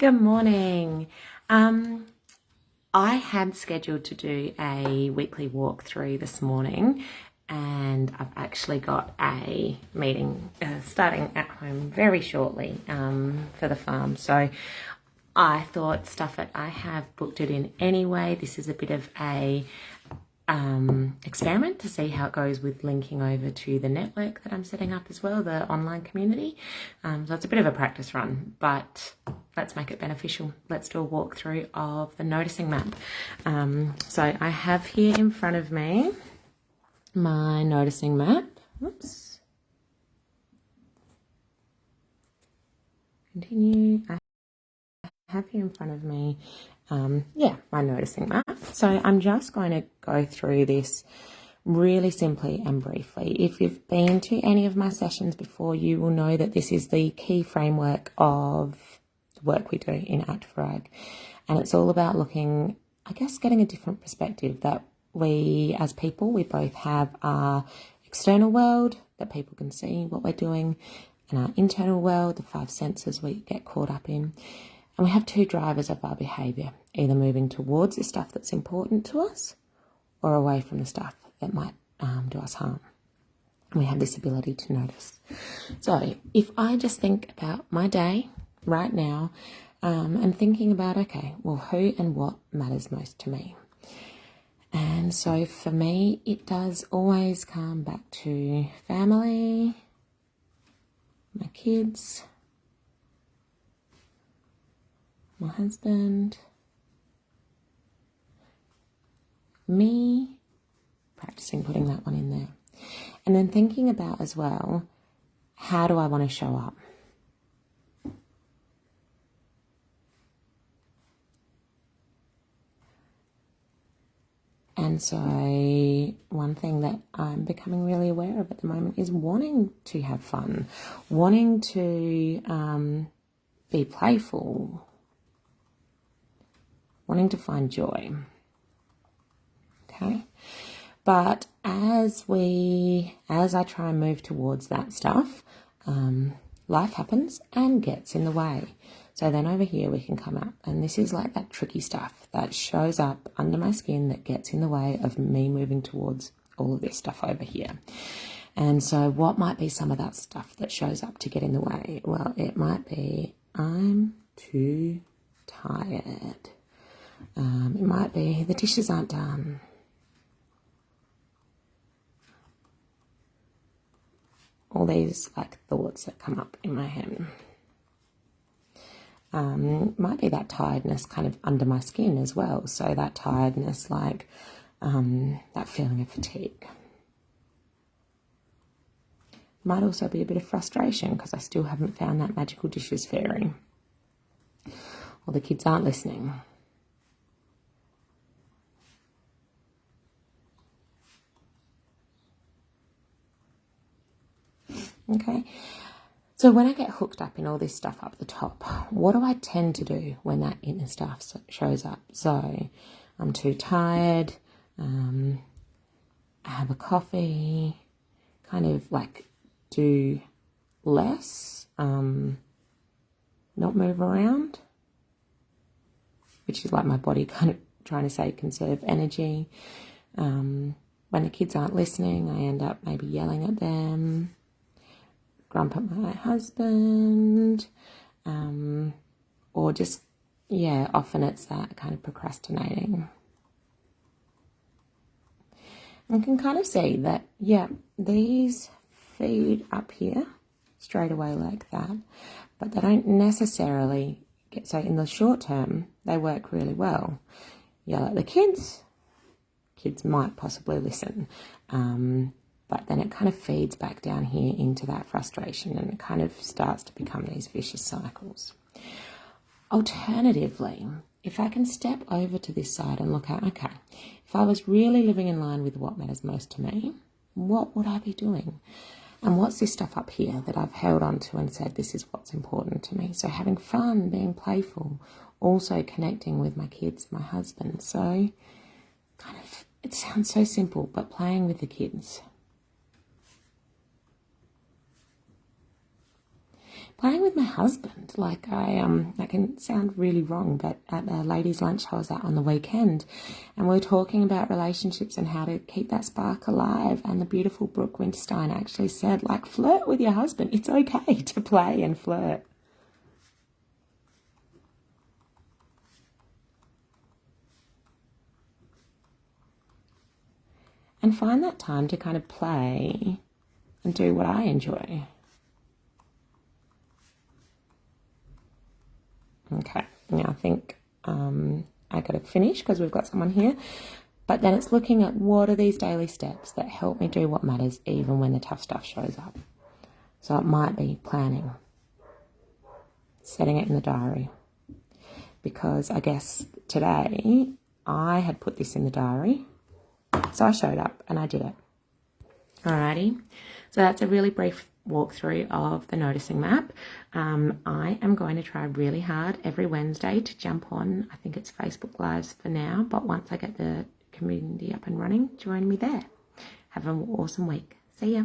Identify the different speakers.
Speaker 1: Good morning. I had scheduled to do a weekly walkthrough this morning, and I've actually got a meeting starting at home very shortly for the farm. So I thought, stuff it, I have booked it in anyway. This is a bit of a experiment to see how it goes with linking over to the network that I'm setting up as well, the online community. So it's a bit of a practice run, but let's make it beneficial. Let's do a walkthrough of the noticing map. So I have here in front of me my noticing map. Oops. Continue. I have here in front of me my noticing map. So I'm just going to go through this really simply and briefly. If you've been to any of my sessions before, you will know that this is the key framework of the work we do in thru, and it's all about looking, I guess, getting a different perspective, that we as people, we both have our external world that people can see what we're doing, and our internal world, the five senses we get caught up in. And we have two drivers of our behaviour, either moving towards the stuff that's important to us or away from the stuff that might do us harm. And we have this ability to notice. So if I just think about my day right now and thinking about, okay, well, who and what matters most to me? And so for me, it does always come back to family, my kids, my husband, me, practicing putting that one in there. And then thinking about as well, how do I want to show up? And so one thing that I'm becoming really aware of at the moment is wanting to have fun, wanting to be playful, wanting to find joy. Okay. But as I try and move towards that stuff, life happens and gets in the way. So then over here we can come up, and this is like that tricky stuff that shows up under my skin that gets in the way of me moving towards all of this stuff over here. And so what might be some of that stuff that shows up to get in the way? Well, it might be, I'm too tired. It might be the dishes aren't done. All these like thoughts that come up in my head. Might be that tiredness kind of under my skin as well. So that tiredness, like that feeling of fatigue. Might also be a bit of frustration because I still haven't found that magical dishes fairy. Or the kids aren't listening. Okay, so when I get hooked up in all this stuff up the top, what do I tend to do when that inner stuff shows up? So I'm too tired, I have a coffee, kind of like do less, not move around, which is like my body kind of trying to say conserve energy. When the kids aren't listening, I end up maybe yelling at them, grump at my husband, or just, often it's that kind of procrastinating. And can kind of see that, these feed up here straight away like that, but they don't necessarily get, so in the short term, they work really well. Yell at the kids might possibly listen, but then it kind of feeds back down here into that frustration, and it kind of starts to become these vicious cycles. Alternatively, if I can step over to this side and look at, okay, if I was really living in line with what matters most to me, what would I be doing? And what's this stuff up here that I've held on to and said, this is what's important to me? So having fun, being playful, also connecting with my kids, my husband. So kind of, it sounds so simple, but playing with the kids. playing with my husband. Like that can sound really wrong, but at the ladies' lunch I was at on the weekend, and we were talking about relationships and how to keep that spark alive. And the beautiful Brooke Winterstein actually said, like, flirt with your husband. It's okay to play and flirt. And find that time to kind of play and do what I enjoy. Okay, now I think I got to finish because we've got someone here. But then it's looking at what are these daily steps that help me do what matters even when the tough stuff shows up. So it might be planning, setting it in the diary. Because I guess today I had put this in the diary. So I showed up and I did it. Alrighty, so that's a really brief walkthrough of the noticing map. I am going to try really hard every Wednesday to jump on, I think it's Facebook Lives for now, but once I get the community up and running, join me there. Have an awesome week. See ya.